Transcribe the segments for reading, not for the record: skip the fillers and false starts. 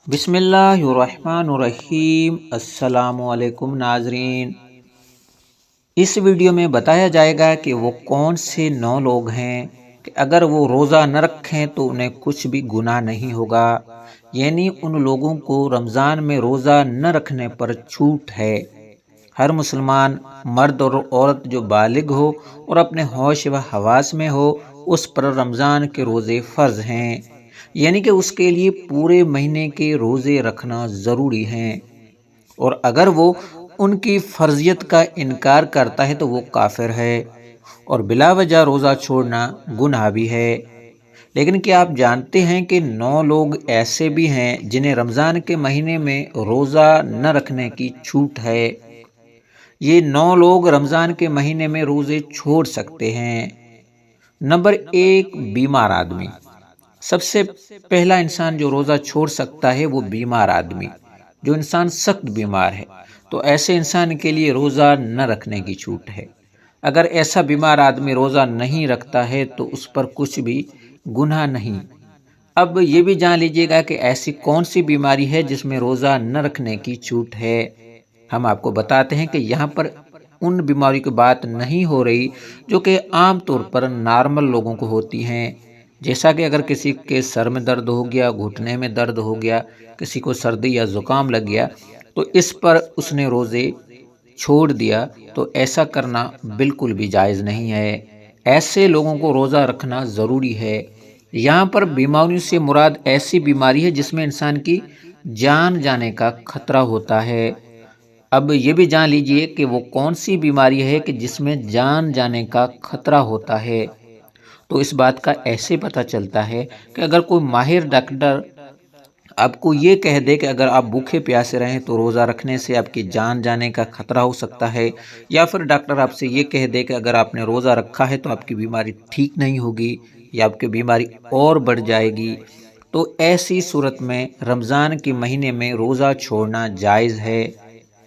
بسم اللہ الرحمن الرحیم۔ السلام علیکم ناظرین، اس ویڈیو میں بتایا جائے گا کہ وہ کون سے 9 لوگ ہیں کہ اگر وہ روزہ نہ رکھیں تو انہیں کچھ بھی گناہ نہیں ہوگا، یعنی ان لوگوں کو رمضان میں روزہ نہ رکھنے پر چھوٹ ہے۔ ہر مسلمان مرد اور عورت جو بالغ ہو اور اپنے ہوش و حواس میں ہو، اس پر رمضان کے روزے فرض ہیں، یعنی کہ اس کے لیے پورے مہینے کے روزے رکھنا ضروری ہیں، اور اگر وہ ان کی فرضیت کا انکار کرتا ہے تو وہ کافر ہے، اور بلا وجہ روزہ چھوڑنا گناہ بھی ہے۔ لیکن کیا آپ جانتے ہیں کہ 9 لوگ ایسے بھی ہیں جنہیں رمضان کے مہینے میں روزہ نہ رکھنے کی چھوٹ ہے؟ یہ 9 لوگ رمضان کے مہینے میں روزے چھوڑ سکتے ہیں۔ نمبر 1، بیمار آدمی۔ سب سے پہلا انسان جو روزہ چھوڑ سکتا ہے وہ بیمار آدمی، جو انسان سخت بیمار ہے، تو ایسے انسان کے لیے روزہ نہ رکھنے کی چھوٹ ہے۔ اگر ایسا بیمار آدمی روزہ نہیں رکھتا ہے تو اس پر کچھ بھی گناہ نہیں۔ اب یہ بھی جان لیجئے گا کہ ایسی کون سی بیماری ہے جس میں روزہ نہ رکھنے کی چھوٹ ہے۔ ہم آپ کو بتاتے ہیں کہ یہاں پر ان بیماریوں کی بات نہیں ہو رہی جو کہ عام طور پر نارمل لوگوں کو ہوتی ہیں، جیسا کہ اگر کسی کے سر میں درد ہو گیا، گھٹنے میں درد ہو گیا، کسی کو سردی یا زکام لگ گیا، تو اس پر اس نے روزے چھوڑ دیا، تو ایسا کرنا بالکل بھی جائز نہیں ہے۔ ایسے لوگوں کو روزہ رکھنا ضروری ہے۔ یہاں پر بیماریوں سے مراد ایسی بیماری ہے جس میں انسان کی جان جانے کا خطرہ ہوتا ہے۔ اب یہ بھی جان لیجئے کہ وہ کون سی بیماری ہے کہ جس میں جان جانے کا خطرہ ہوتا ہے۔ تو اس بات کا ایسے پتہ چلتا ہے کہ اگر کوئی ماہر ڈاکٹر آپ کو یہ کہہ دے کہ اگر آپ بھوکے پیاسے رہیں تو روزہ رکھنے سے آپ کی جان جانے کا خطرہ ہو سکتا ہے، یا پھر ڈاکٹر آپ سے یہ کہہ دے کہ اگر آپ نے روزہ رکھا ہے تو آپ کی بیماری ٹھیک نہیں ہوگی یا آپ کی بیماری اور بڑھ جائے گی، تو ایسی صورت میں رمضان کے مہینے میں روزہ چھوڑنا جائز ہے،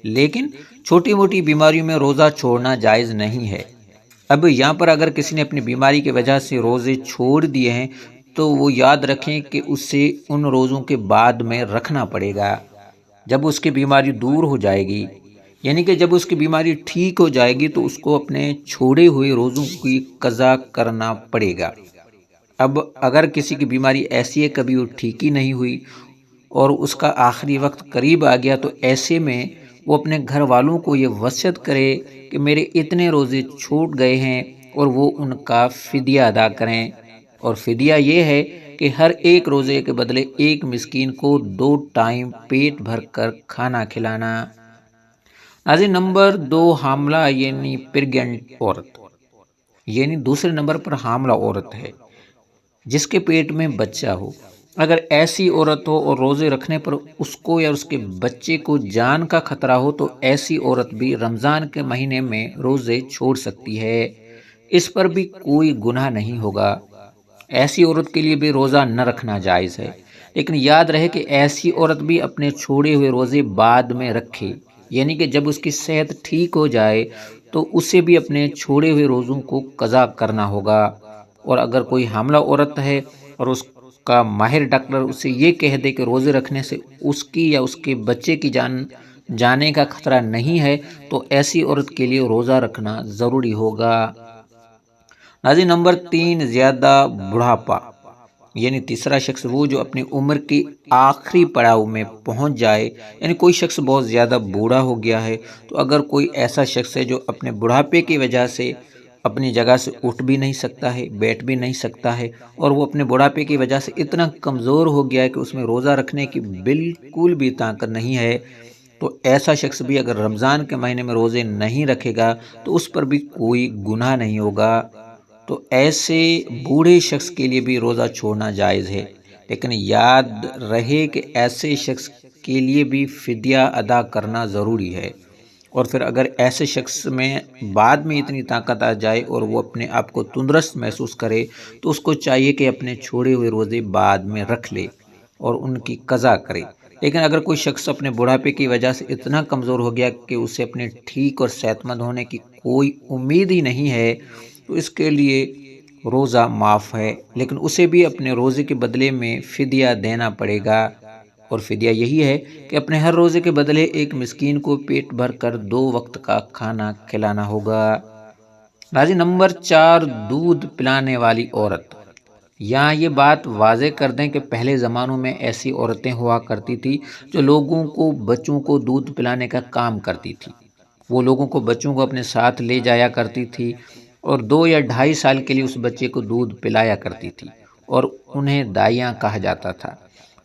لیکن چھوٹی موٹی بیماریوں میں روزہ چھوڑنا جائز نہیں ہے۔ اب یہاں پر اگر کسی نے اپنی بیماری کی وجہ سے روزے چھوڑ دیے ہیں تو وہ یاد رکھیں کہ اسے ان روزوں کے بعد میں رکھنا پڑے گا جب اس کی بیماری دور ہو جائے گی، یعنی کہ جب اس کی بیماری ٹھیک ہو جائے گی تو اس کو اپنے چھوڑے ہوئے روزوں کی قضا کرنا پڑے گا۔ اب اگر کسی کی بیماری ایسی ہے کبھی وہ ٹھیک ہی نہیں ہوئی اور اس کا آخری وقت قریب آ گیا، تو ایسے میں وہ اپنے گھر والوں کو یہ وصیت کرے کہ میرے اتنے روزے چھوٹ گئے ہیں اور وہ ان کا فدیہ ادا کریں، اور فدیہ یہ ہے کہ ہر ایک روزے کے بدلے ایک مسکین کو 2 ٹائم پیٹ بھر کر کھانا کھلانا۔ ناظرین، نمبر 2، حاملہ یعنی پریگننٹ عورت، یعنی دوسرے نمبر پر حاملہ عورت ہے جس کے پیٹ میں بچہ ہو۔ اگر ایسی عورت ہو اور روزے رکھنے پر اس کو یا اس کے بچے کو جان کا خطرہ ہو تو ایسی عورت بھی رمضان کے مہینے میں روزے چھوڑ سکتی ہے، اس پر بھی کوئی گناہ نہیں ہوگا۔ ایسی عورت کے لیے بھی روزہ نہ رکھنا جائز ہے، لیکن یاد رہے کہ ایسی عورت بھی اپنے چھوڑے ہوئے روزے بعد میں رکھے، یعنی کہ جب اس کی صحت ٹھیک ہو جائے تو اسے بھی اپنے چھوڑے ہوئے روزوں کو قضا کرنا ہوگا۔ اور اگر کوئی حاملہ عورت ہے اور اس کا ماہر ڈاکٹر اسے یہ کہہ دے کہ روزے رکھنے سے اس کی یا اس کے بچے کی جان جانے کا خطرہ نہیں ہے تو ایسی عورت کے لیے روزہ رکھنا ضروری ہوگا۔ ناظرین، نمبر 3، زیادہ بڑھاپا، یعنی تیسرا شخص وہ جو اپنی عمر کی آخری پڑاؤ میں پہنچ جائے، یعنی کوئی شخص بہت زیادہ بوڑھا ہو گیا ہے، تو اگر کوئی ایسا شخص ہے جو اپنے بڑھاپے کی وجہ سے اپنی جگہ سے اٹھ بھی نہیں سکتا ہے، بیٹھ بھی نہیں سکتا ہے، اور وہ اپنے بڑھاپے کی وجہ سے اتنا کمزور ہو گیا ہے کہ اس میں روزہ رکھنے کی بالکل بھی طاقت نہیں ہے، تو ایسا شخص بھی اگر رمضان کے مہینے میں روزے نہیں رکھے گا تو اس پر بھی کوئی گناہ نہیں ہوگا۔ تو ایسے بوڑھے شخص کے لیے بھی روزہ چھوڑنا جائز ہے، لیکن یاد رہے کہ ایسے شخص کے لیے بھی فدیہ ادا کرنا ضروری ہے، اور پھر اگر ایسے شخص میں بعد میں اتنی طاقت آ جائے اور وہ اپنے آپ کو تندرست محسوس کرے تو اس کو چاہیے کہ اپنے چھوڑے ہوئے روزے بعد میں رکھ لے اور ان کی قضا کرے۔ لیکن اگر کوئی شخص اپنے بڑھاپے کی وجہ سے اتنا کمزور ہو گیا کہ اسے اپنے ٹھیک اور صحت مند ہونے کی کوئی امید ہی نہیں ہے تو اس کے لیے روزہ معاف ہے، لیکن اسے بھی اپنے روزے کے بدلے میں فدیہ دینا پڑے گا۔ اور فدیہ یہی ہے کہ اپنے ہر روزے کے بدلے ایک مسکین کو پیٹ بھر کر 2 وقت کا کھانا کھلانا ہوگا۔ ناظرین نمبر 4، دودھ پلانے والی عورت۔ یہاں یہ بات واضح کر دیں کہ پہلے زمانوں میں ایسی عورتیں ہوا کرتی تھی جو لوگوں کو بچوں کو دودھ پلانے کا کام کرتی تھی۔ وہ لوگوں کو بچوں کو اپنے ساتھ لے جایا کرتی تھی اور 2 یا 2.5 سال کے لیے اس بچے کو دودھ پلایا کرتی تھی اور انہیں دائیاں کہا جاتا تھا۔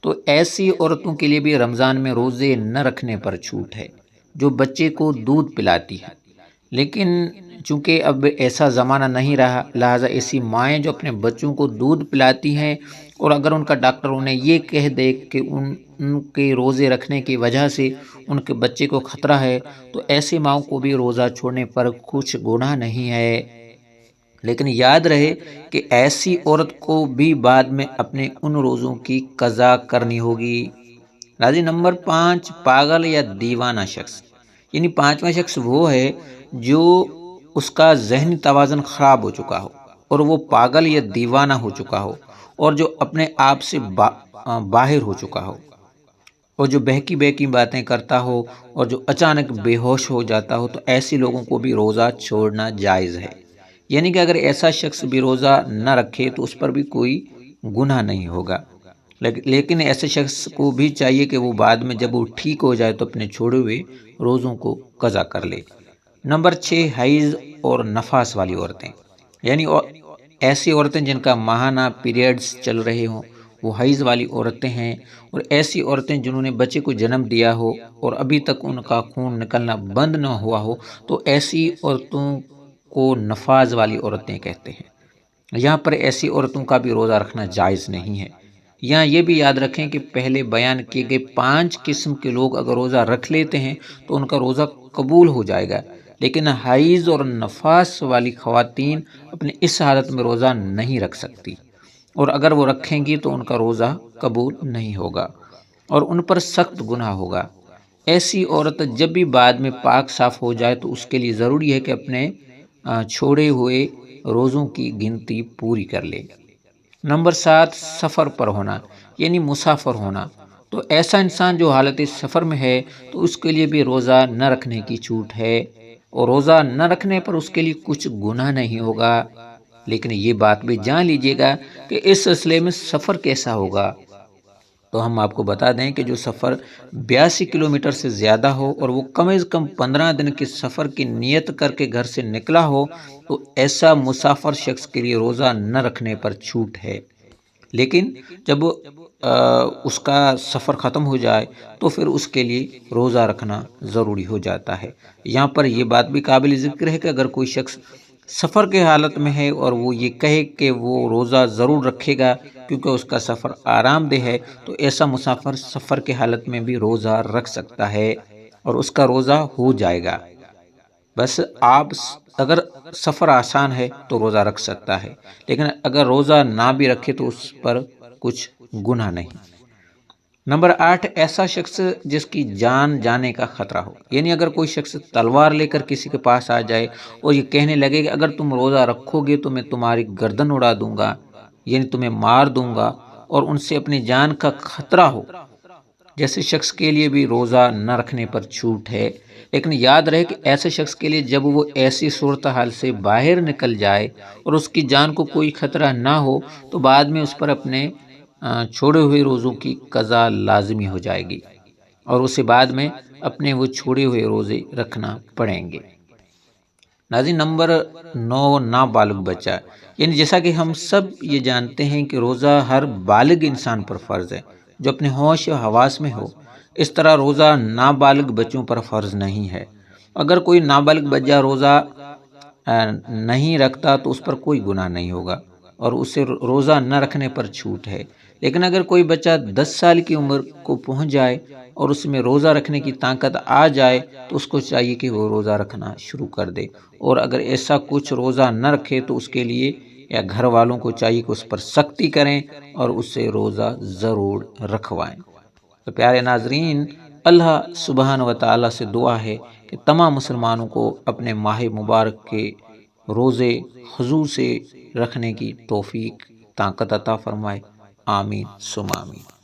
تو ایسی عورتوں کے لیے بھی رمضان میں روزے نہ رکھنے پر چھوٹ ہے جو بچے کو دودھ پلاتی ہے، لیکن چونکہ اب ایسا زمانہ نہیں رہا، لہٰذا ایسی مائیں جو اپنے بچوں کو دودھ پلاتی ہیں اور اگر ان کا ڈاکٹر انہیں یہ کہہ دے کہ ان کے روزے رکھنے کی وجہ سے ان کے بچے کو خطرہ ہے، تو ایسی ماؤں کو بھی روزہ چھوڑنے پر کچھ گناہ نہیں ہے۔ لیکن یاد رہے کہ ایسی عورت کو بھی بعد میں اپنے ان روزوں کی قضا کرنی ہوگی۔ ناظرین نمبر 5، پاگل یا دیوانہ شخص۔ یعنی 5واں شخص وہ ہے جو اس کا ذہنی توازن خراب ہو چکا ہو اور وہ پاگل یا دیوانہ ہو چکا ہو اور جو اپنے آپ سے باہر ہو چکا ہو اور جو بہکی بہکی باتیں کرتا ہو اور جو اچانک بے ہوش ہو جاتا ہو، تو ایسے لوگوں کو بھی روزہ چھوڑنا جائز ہے۔ یعنی کہ اگر ایسا شخص بھی روزہ نہ رکھے تو اس پر بھی کوئی گناہ نہیں ہوگا، لیکن ایسے شخص کو بھی چاہیے کہ وہ بعد میں جب وہ ٹھیک ہو جائے تو اپنے چھوڑے ہوئے روزوں کو قضا کر لے۔ نمبر 6، حیض اور نفاس والی عورتیں۔ یعنی ایسی عورتیں جن کا ماہانہ پیریڈز چل رہے ہوں، وہ حیض والی عورتیں ہیں، اور ایسی عورتیں جنہوں نے بچے کو جنم دیا ہو اور ابھی تک ان کا خون نکلنا بند نہ ہوا ہو، تو ایسی عورتوں کو نفاس والی عورتیں کہتے ہیں۔ یہاں پر ایسی عورتوں کا بھی روزہ رکھنا جائز نہیں ہے۔ یہاں یہ بھی یاد رکھیں کہ پہلے بیان کیے گئے 5 قسم کے لوگ اگر روزہ رکھ لیتے ہیں تو ان کا روزہ قبول ہو جائے گا، لیکن حیض اور نفاس والی خواتین اپنے اس حالت میں روزہ نہیں رکھ سکتی، اور اگر وہ رکھیں گی تو ان کا روزہ قبول نہیں ہوگا اور ان پر سخت گناہ ہوگا۔ ایسی عورت جب بھی بعد میں پاک صاف ہو جائے تو اس کے لیے ضروری ہے کہ اپنے چھوڑے ہوئے روزوں کی گنتی پوری کر لے۔ نمبر 7، سفر پر ہونا، یعنی مسافر ہونا۔ تو ایسا انسان جو حالت سفر میں ہے تو اس کے لیے بھی روزہ نہ رکھنے کی چھوٹ ہے، اور روزہ نہ رکھنے پر اس کے لیے کچھ گناہ نہیں ہوگا۔ لیکن یہ بات بھی جان لیجئے گا کہ اس سلسلے میں سفر کیسا ہوگا۔ تو ہم آپ کو بتا دیں کہ جو سفر 82 کلومیٹر سے زیادہ ہو اور وہ کم از کم 15 دن کے سفر کی نیت کر کے گھر سے نکلا ہو، تو ایسا مسافر شخص کے لیے روزہ نہ رکھنے پر چھوٹ ہے۔ لیکن جب اس کا سفر ختم ہو جائے تو پھر اس کے لیے روزہ رکھنا ضروری ہو جاتا ہے۔ یہاں پر یہ بات بھی قابل ذکر ہے کہ اگر کوئی شخص سفر کے حالت میں ہے اور وہ یہ کہے کہ وہ روزہ ضرور رکھے گا کیونکہ اس کا سفر آرام دہ ہے، تو ایسا مسافر سفر کے حالت میں بھی روزہ رکھ سکتا ہے اور اس کا روزہ ہو جائے گا۔ بس آپ اگر سفر آسان ہے تو روزہ رکھ سکتا ہے، لیکن اگر روزہ نہ بھی رکھے تو اس پر کچھ گناہ نہیں۔ نمبر 8، ایسا شخص جس کی جان جانے کا خطرہ ہو۔ یعنی اگر کوئی شخص تلوار لے کر کسی کے پاس آ جائے اور یہ کہنے لگے کہ اگر تم روزہ رکھو گے تو میں تمہاری گردن اڑا دوں گا، یعنی تمہیں مار دوں گا، اور ان سے اپنی جان کا خطرہ ہو، جیسے شخص کے لیے بھی روزہ نہ رکھنے پر چھوٹ ہے۔ لیکن یاد رہے کہ ایسے شخص کے لیے جب وہ ایسی صورتحال سے باہر نکل جائے اور اس کی جان کو کوئی خطرہ نہ ہو تو بعد میں اس پر اپنے چھوڑے ہوئے روزوں کی قضا لازمی ہو جائے گی اور اسے بعد میں اپنے وہ چھوڑے ہوئے روزے رکھنا پڑیں گے۔ ناظرین نمبر 9، نابالغ بچہ۔ یعنی جیسا کہ ہم سب یہ جانتے ہیں کہ روزہ ہر بالغ انسان پر فرض ہے جو اپنے ہوش و حواس میں ہو، اس طرح روزہ نابالغ بچوں پر فرض نہیں ہے۔ اگر کوئی نابالغ بچہ روزہ نہیں رکھتا تو اس پر کوئی گناہ نہیں ہوگا اور اسے روزہ نہ رکھنے پر چھوٹ ہے۔ لیکن اگر کوئی بچہ 10 سال کی عمر کو پہنچ جائے اور اس میں روزہ رکھنے کی طاقت آ جائے تو اس کو چاہیے کہ وہ روزہ رکھنا شروع کر دے، اور اگر ایسا کچھ روزہ نہ رکھے تو اس کے لیے یا گھر والوں کو چاہیے کہ اس پر سختی کریں اور اس سے روزہ ضرور رکھوائیں۔ تو پیارے ناظرین، اللہ سبحانہ و تعالیٰ سے دعا ہے کہ تمام مسلمانوں کو اپنے ماہ مبارک کے روزے خضوع سے رکھنے کی توفیق طاقت عطا فرمائے۔ آمین ثم آمین۔